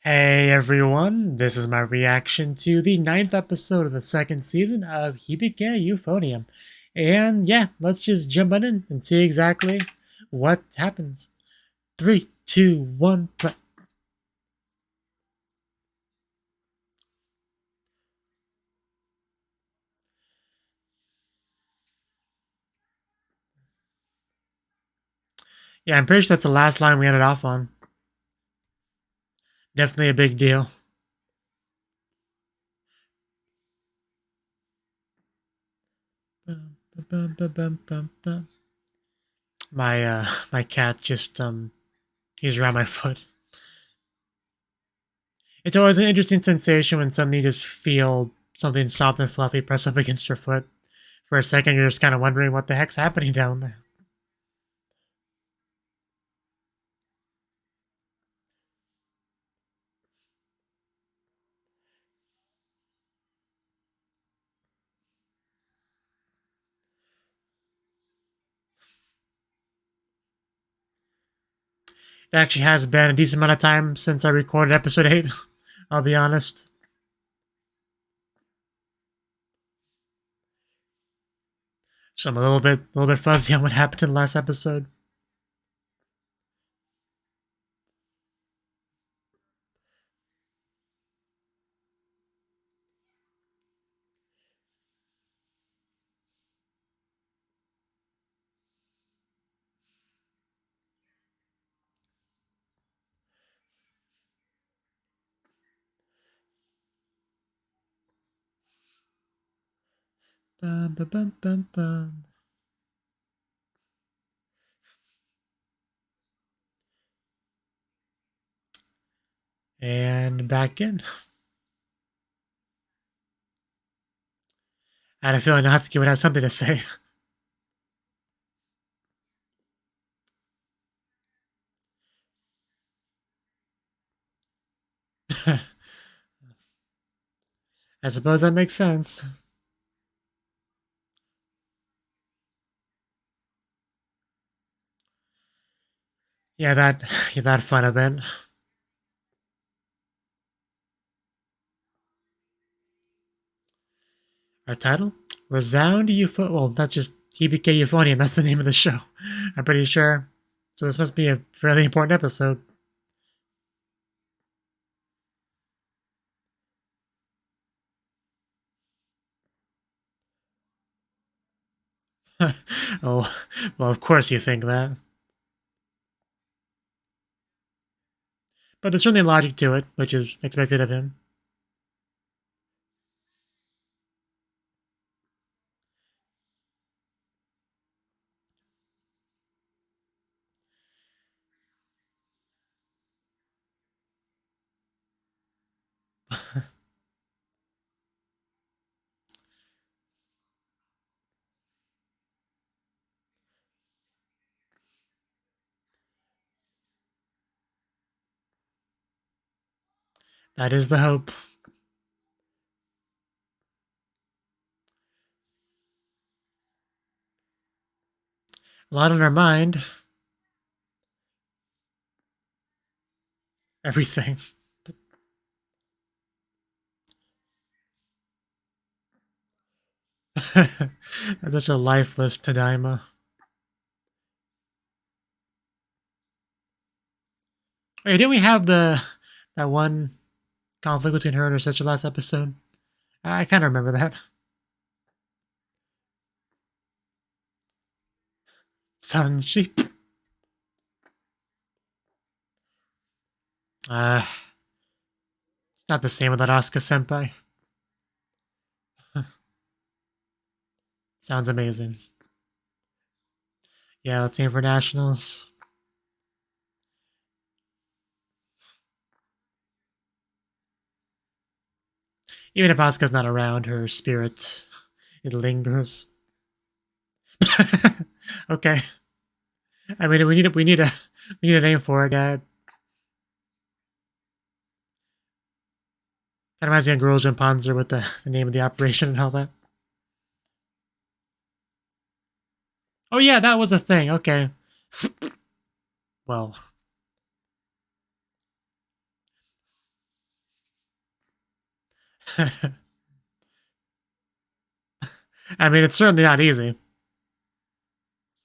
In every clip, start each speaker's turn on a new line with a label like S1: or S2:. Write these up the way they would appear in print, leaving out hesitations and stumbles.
S1: Hey everyone, this is my reaction to the ninth episode of the second season of Hibike Euphonium. And yeah, let's just jump on in and see exactly what happens. Three, two, one, play. Yeah, I'm pretty sure that's the last line we ended off on. Definitely a big deal. My cat just he's around my foot. It's always an interesting sensation when suddenly you just feel something soft and fluffy press up against your foot. For a second, you're just kind of wondering what the heck's happening down there. It actually has been a decent amount of time since I recorded episode 8. I'll be honest. So I'm a little bit fuzzy on what happened in the last episode. Bum, bum, bum, bum, bum. And back in. I had a feeling Natsuki would have something to say. I suppose that makes sense. Yeah, that fun event. Our title? Resound Euphonium. Well, that's just Hibike Euphonium. That's the name of the show. I'm pretty sure. So this must be a fairly important episode. Oh, well, of course you think that. But there's certainly logic to it, which is expected of him. That is the hope. A lot on our mind. Everything. That's such a lifeless Tadaima. Wait, didn't we have that one conflict between her and her sister last episode? I kind of remember that. Sun sheep. It's not the same without Asuka Senpai. Sounds amazing. Yeah, let's aim for nationals. Even if Asuka's not around, her spirit it lingers. Okay. I mean, we need a name for it. Kind of reminds me of Girls and Panzer with the name of the operation and all that. Oh yeah, that was a thing. Okay. Well, I mean, it's certainly not easy.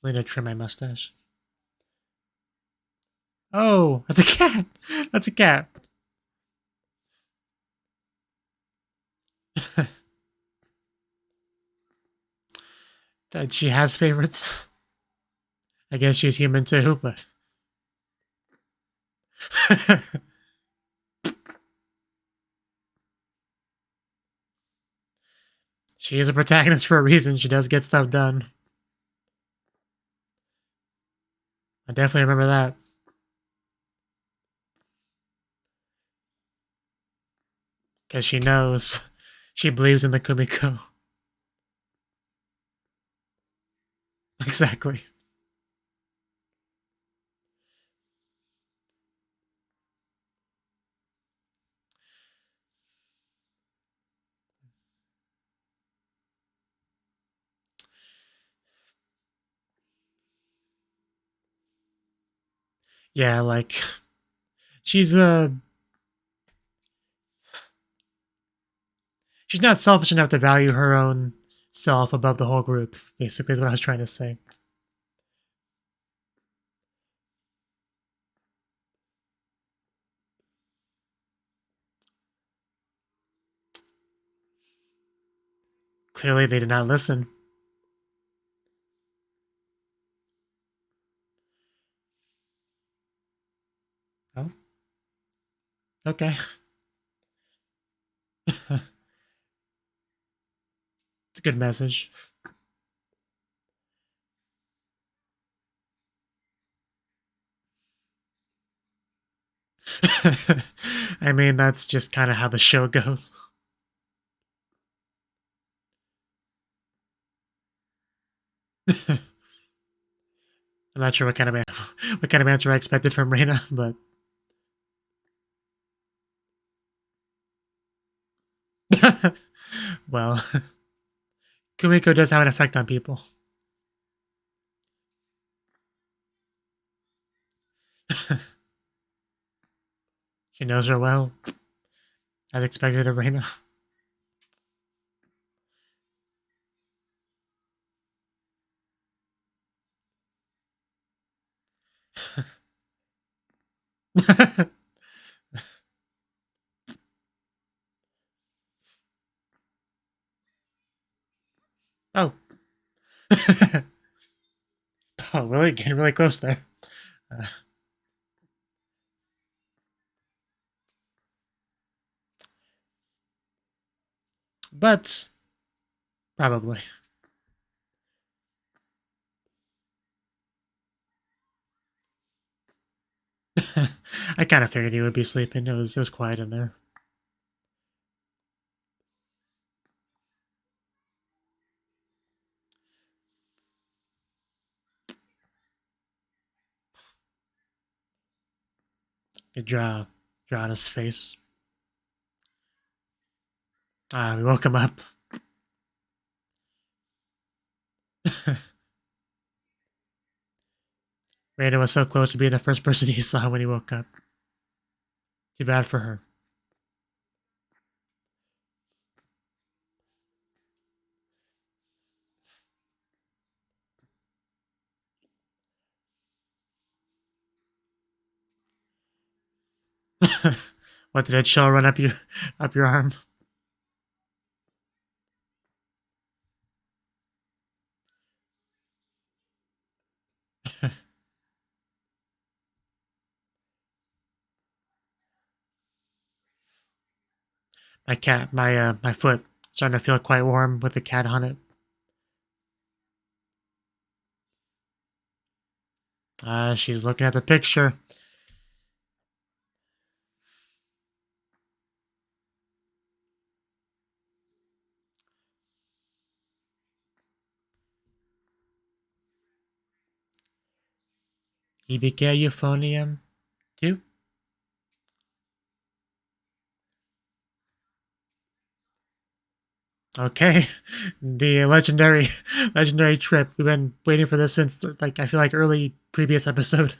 S1: I need to trim my mustache. Oh, that's a cat. That's a cat. That she has favorites. I guess she's human too, but she is a protagonist for a reason. She does get stuff done. I definitely remember that. Because she knows. She believes in the Kumiko. Exactly. Yeah, like she's she's not selfish enough to value her own self above the whole group, basically is what I was trying to say. Clearly they did not listen. Oh. Okay. It's a good message. I mean, that's just kind of how the show goes. I'm not sure what kind of answer I expected from Reina, but well, Kumiko does have an effect on people. She knows her well, as expected of Reina. Oh. Oh, really? Getting really close there. But, probably. I kind of figured he would be sleeping. It was quiet in there. Good draw on his face. We woke him up. Randa was so close to being the first person he saw when he woke up. Too bad for her. What, did that shell run up your arm? My foot starting to feel quite warm with the cat on it. She's looking at the picture. Hibike Euphonium 2. Okay, the legendary trip. We've been waiting for this since, like, I feel like early previous episode.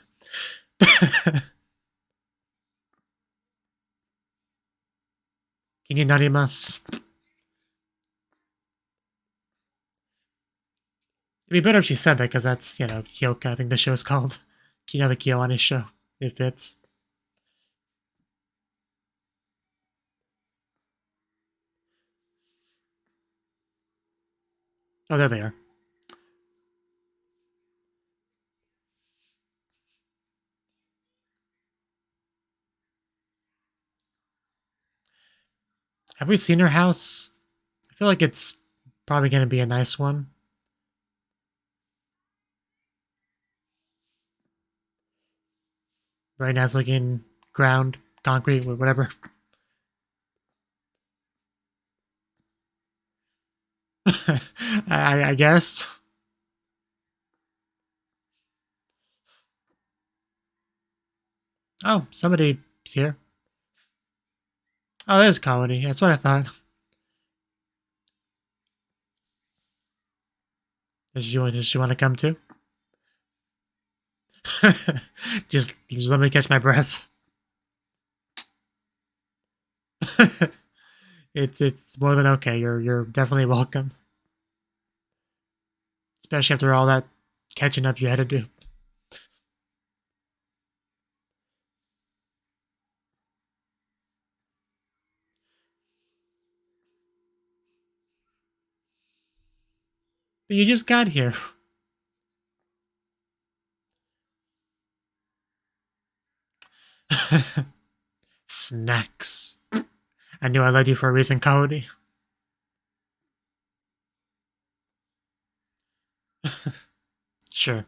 S1: Can you narimasu? It'd be better if she said that, because that's, you know, Yōkai, I think the show's called. You know, the Kyoani show. It fits. Oh, there they are. Have we seen her house? I feel like it's probably going to be a nice one. Very nice looking ground, concrete, whatever. I guess. Oh, somebody's here. Oh, there's Colony. That's what I thought. Does she want to come too? just let me catch my breath. it's more than okay. You're definitely welcome. Especially after all that catching up you had to do. But you just got here. Snacks. I knew I led you for a reason, Cody. Sure.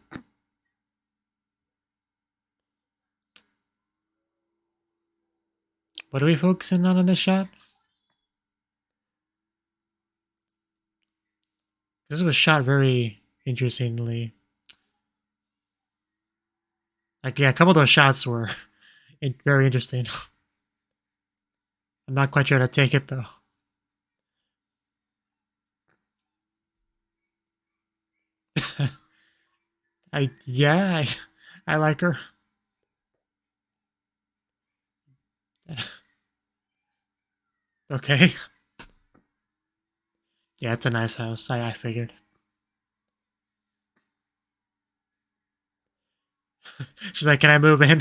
S1: What are we focusing on in this shot? This was shot very interestingly. Like, yeah, a couple of those shots were very interesting. I'm not quite sure how to take it, though. I like her. Okay. Yeah, it's a nice house. I figured. She's like, can I move in?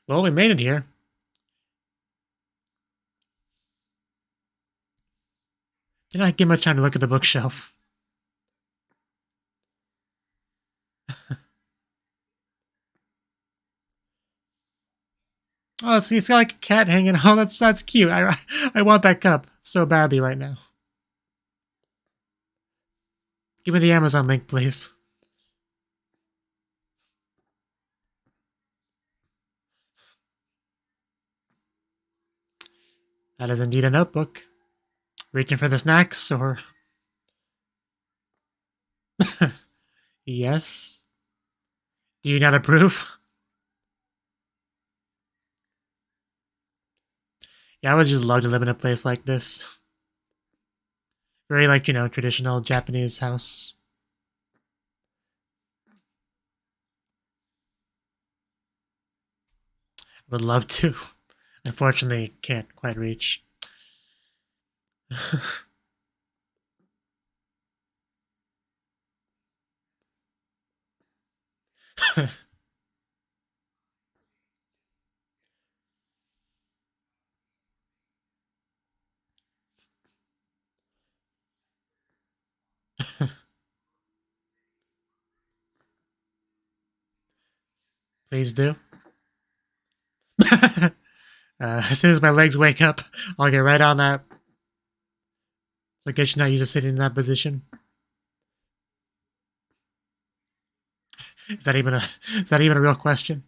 S1: Well, we made it here. Did not get much time to look at the bookshelf. Oh, see, it's got like a cat hanging. Oh, that's cute. I want that cup so badly right now. Give me the Amazon link, please. That is indeed a notebook. Reaching for the snacks, or... Yes. Do you not approve? Yeah, I would just love to live in a place like this. Very, like, you know, traditional Japanese house. Would love to. Unfortunately, can't quite reach. Please do. As soon as my legs wake up, I'll get right on that. So I guess you're not used to sitting in that position. Is that even a real question?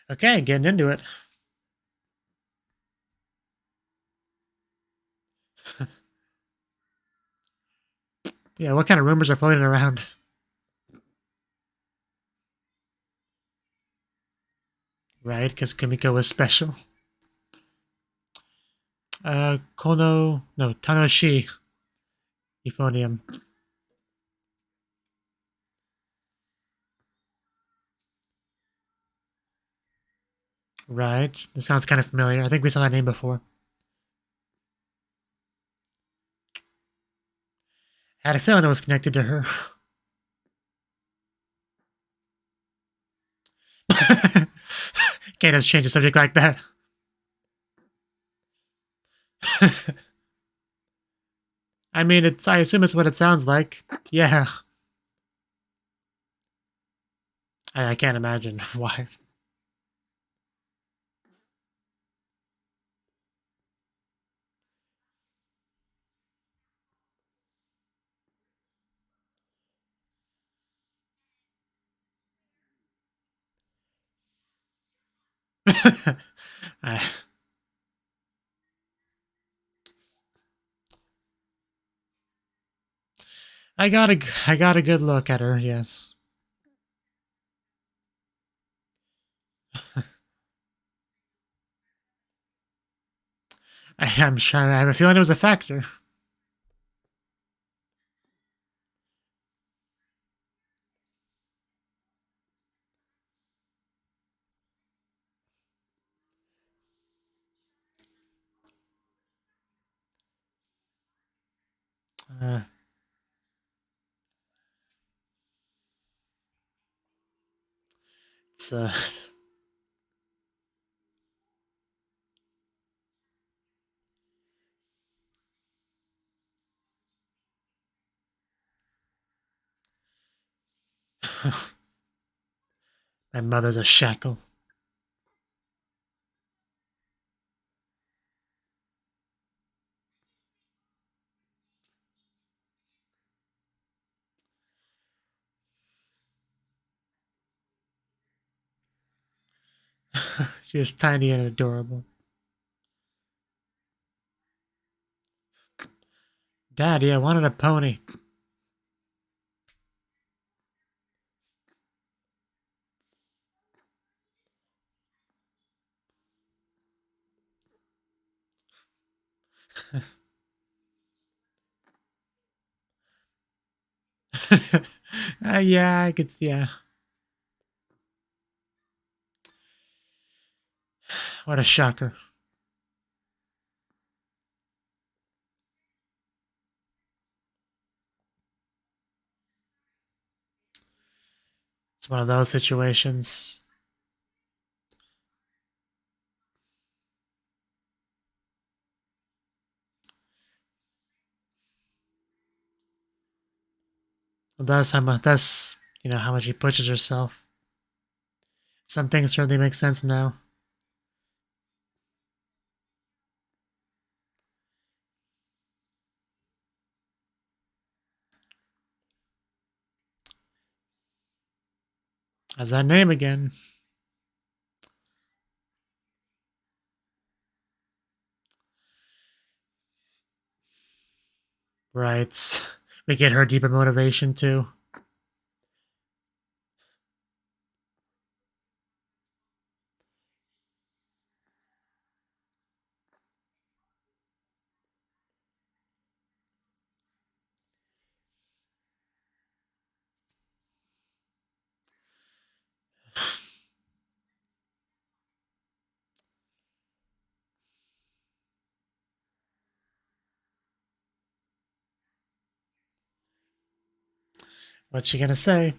S1: Okay, getting into it. Yeah, what kind of rumors are floating around? Right, because Kumiko was special. Tanoshi. Euphonium. Right. This sounds kind of familiar. I think we saw that name before. I had a feeling it was connected to her. Can't just change the subject like that. I mean, I assume it's what it sounds like. Yeah. I can't imagine why. I, I got a good look at her, yes. I'm sure I have a feeling it was a factor. Uh, it's my mother's a shackle. She was tiny and adorable. Daddy, I wanted a pony. Yeah, I could see. Yeah. What a shocker. It's one of those situations. That's how much she pushes herself. Some things certainly make sense now. As that name again. Right. We get her deeper motivation too. What's she gonna say?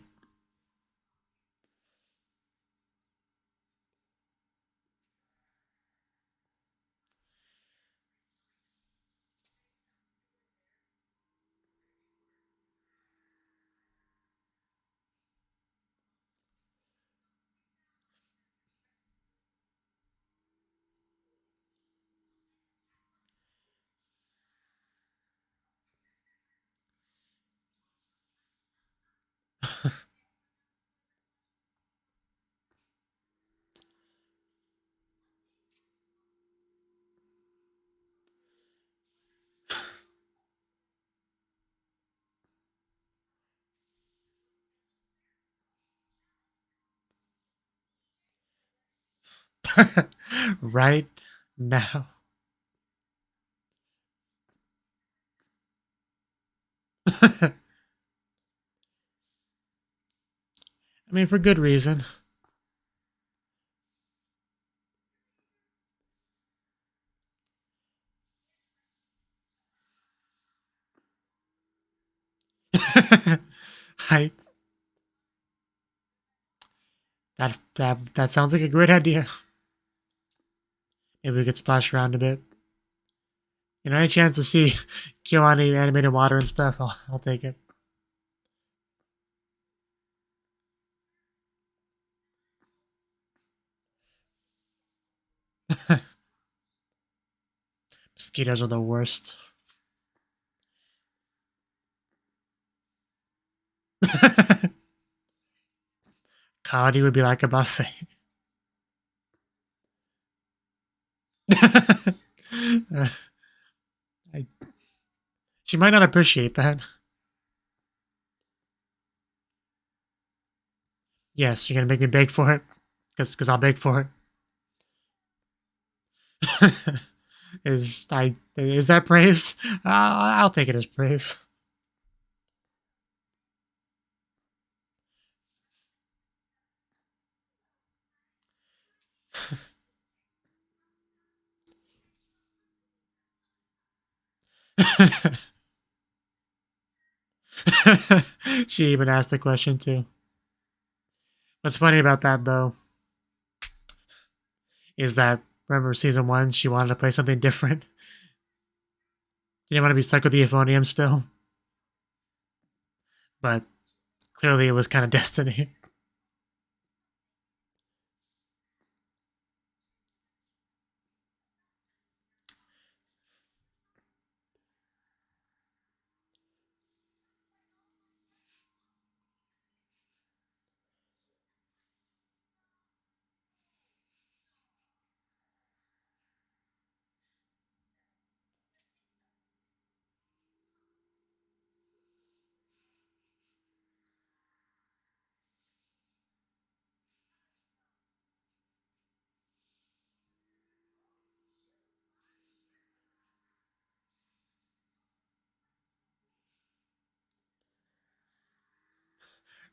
S1: Right now. I mean, for good reason. That sounds like a great idea. Maybe we could splash around a bit. You know, any chance to see Kyoani animated water and stuff, I'll take it. Mosquitoes are the worst. Cody would be like a buffet. She might not appreciate that. Yes, you're gonna make me beg for it, because I'll beg for it. Is that praise? I'll take it as praise. She even asked the question too. What's funny about that though is that, remember season 1, she wanted to play something different. She didn't want to be stuck with the Euphonium still. But clearly it was kind of destiny.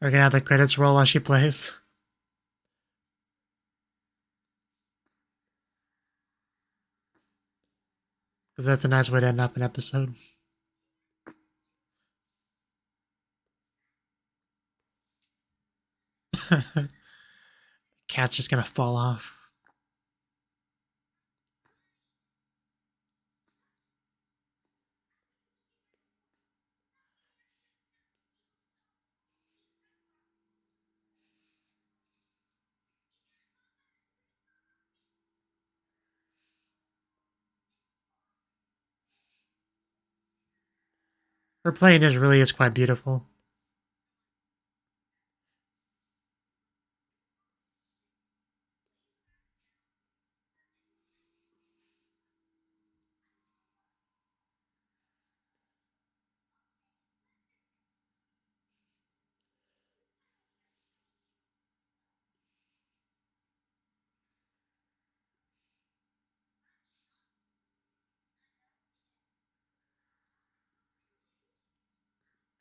S1: We're gonna have the credits roll while she plays. Because that's a nice way to end up an episode. Cat's just gonna fall off. Her playing is quite beautiful.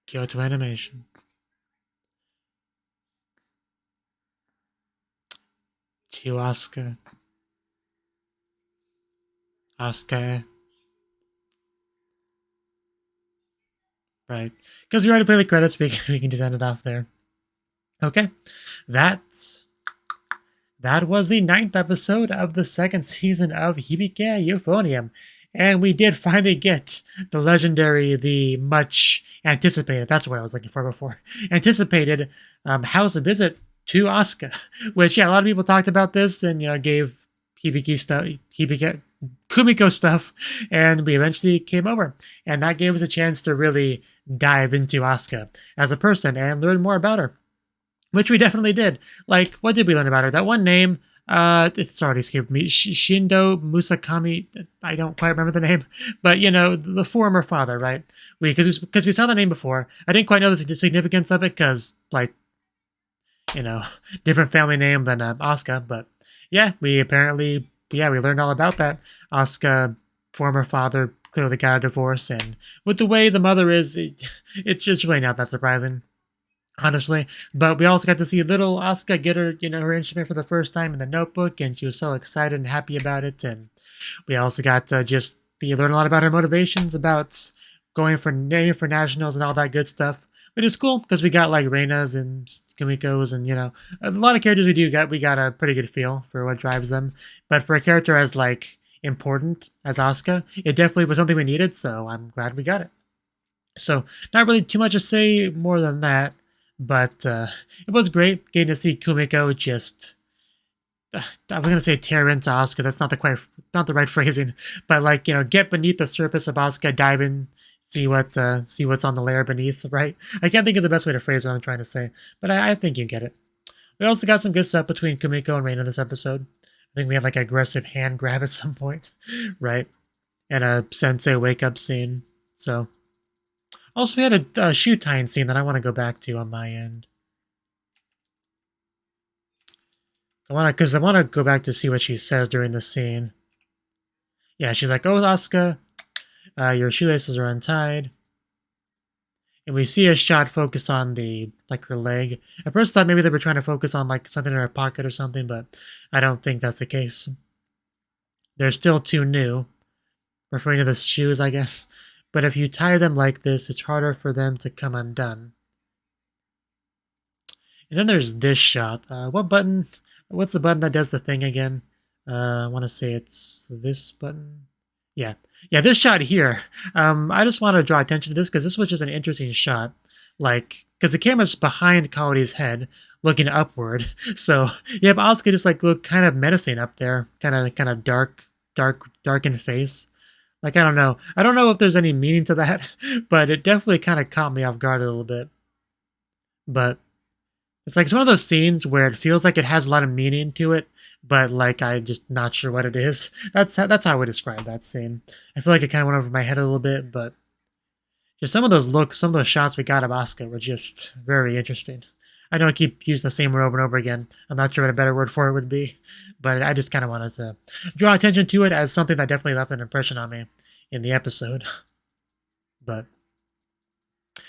S1: Kyoto Animation. To Asuka. Asuka. Right. Because we already played the credits, we can just end it off there. Okay. That was the 9th episode of the 2nd season of Hibike Euphonium. And we did finally get the legendary, the much anticipated, that's what I was looking for before, anticipated house visit to Asuka. Which, yeah, a lot of people talked about this and, you know, gave Kumiko stuff, and we eventually came over. And that gave us a chance to really dive into Asuka as a person and learn more about her. Which we definitely did. Like, what did we learn about her? That one name, it's already escaped me. Shindo Musakami. I don't quite remember the name, but you know, the former father, right? Because we saw the name before. I didn't quite know the significance of it because, like, you know, different family name than Asuka. But yeah, we learned all about that. Asuka, former father, clearly got a divorce, and with the way the mother is, it's just really not that surprising, honestly. But we also got to see little Asuka get her, you know, her instrument for the first time in the notebook, and she was so excited and happy about it. And we also got to just learn a lot about her motivations, about going for naming for nationals and all that good stuff, But it's cool because we got like Reina's and Kumiko's and, you know, a lot of characters we got a pretty good feel for what drives them. But for a character as like important as Asuka, it definitely was something we needed, so I'm glad we got it. So not really too much to say more than that, but it was great getting to see Kumiko just I was gonna say tear into Asuka. That's not the right phrasing, but like, you know, get beneath the surface of Asuka, dive in, see what's on the layer beneath. Right? I can't think of the best way to phrase what I'm trying to say, but I think you get it. We also got some good stuff between Kumiko and Reina this episode. I think we had like aggressive hand grab at some point, right? And a sensei wake up scene. So also we had a shoe tying scene that I want to go back to on my end. I want to go back to see what she says during the scene. Yeah, she's like, "Oh, Asuka, your shoelaces are untied." And we see a shot focused on like her leg. At first, I thought maybe they were trying to focus on like something in her pocket or something, but I don't think that's the case. They're still too new, referring to the shoes, I guess. But if you tie them like this, it's harder for them to come undone. And then there's this shot. What button? What's the button that does the thing again? I want to say it's this button. Yeah, this shot here. I just want to draw attention to this because this was just an interesting shot. Like, because the camera's behind Kaori's head, looking upward. So you have Asuka just like look kind of menacing up there, kind of dark in face. Like, I don't know if there's any meaning to that, but it definitely kind of caught me off guard a little bit. But it's one of those scenes where it feels like it has a lot of meaning to it, but like I'm just not sure what it is. That's how I would describe that scene. I feel like it kind of went over my head a little bit, but just some of those looks, some of those shots we got of Asuka were just very interesting. I know I keep using the same word over and over again. I'm not sure what a better word for it would be, but I just kind of wanted to draw attention to it as something that definitely left an impression on me in the episode. But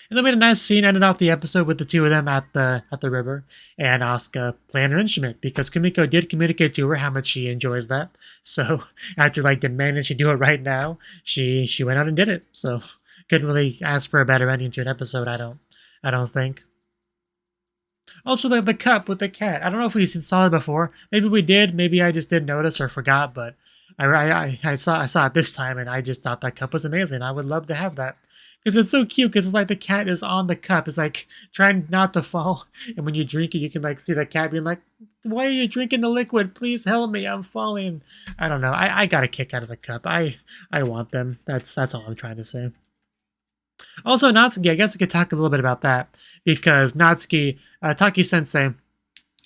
S1: and then we had a nice scene ended off the episode with the two of them at the river and Asuka playing her instrument because Kumiko did communicate to her how much she enjoys that. So after like demanding she do it right now, she went out and did it. So couldn't really ask for a better ending to an episode, I don't think. Also the cup with the cat. I don't know if we saw it before. Maybe we did. Maybe I just didn't notice or forgot, but I saw it this time and I just thought that cup was amazing. I would love to have that. Because it's so cute, because it's like the cat is on the cup. It's like trying not to fall. And when you drink it, you can like see the cat being like, "Why are you drinking the liquid? Please help me, I'm falling." I don't know. I got a kick out of the cup. I want them. That's all I'm trying to say. Also, Natsuki, I guess I could talk a little bit about that. Because Natsuki, Taki-sensei,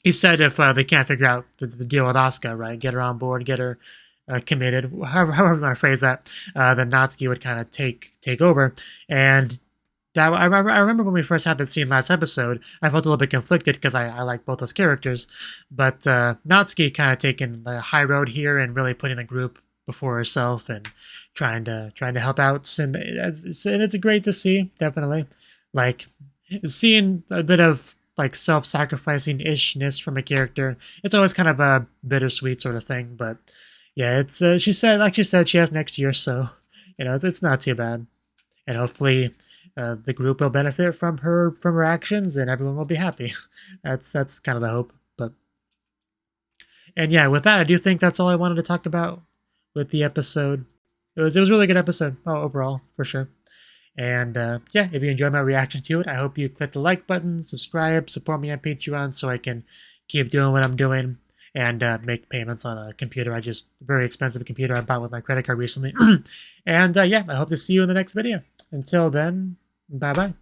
S1: he said if they can't figure out the deal with Asuka, right? Get her on board, get her committed, however you want to phrase that, then Natsuki would kind of take over. And that I remember when we first had that scene last episode, I felt a little bit conflicted because I like both those characters. But Natsuki kind of taking the high road here and really putting the group before herself and trying to help out. And it's great to see, definitely. Like, seeing a bit of like self-sacrificing ishness from a character, it's always kind of a bittersweet sort of thing, but yeah, it's she said she has next year, so you know it's not too bad, and hopefully the group will benefit from her actions, and everyone will be happy. That's kind of the hope. But and yeah, with that, I do think that's all I wanted to talk about with the episode. It was a really good episode, overall for sure. And yeah, if you enjoyed my reaction to it, I hope you click the like button, subscribe, support me on Patreon so I can keep doing what I'm doing. And make payments on a computer. Very expensive computer I bought with my credit card recently. And yeah, I hope to see you in the next video. Until then, bye-bye.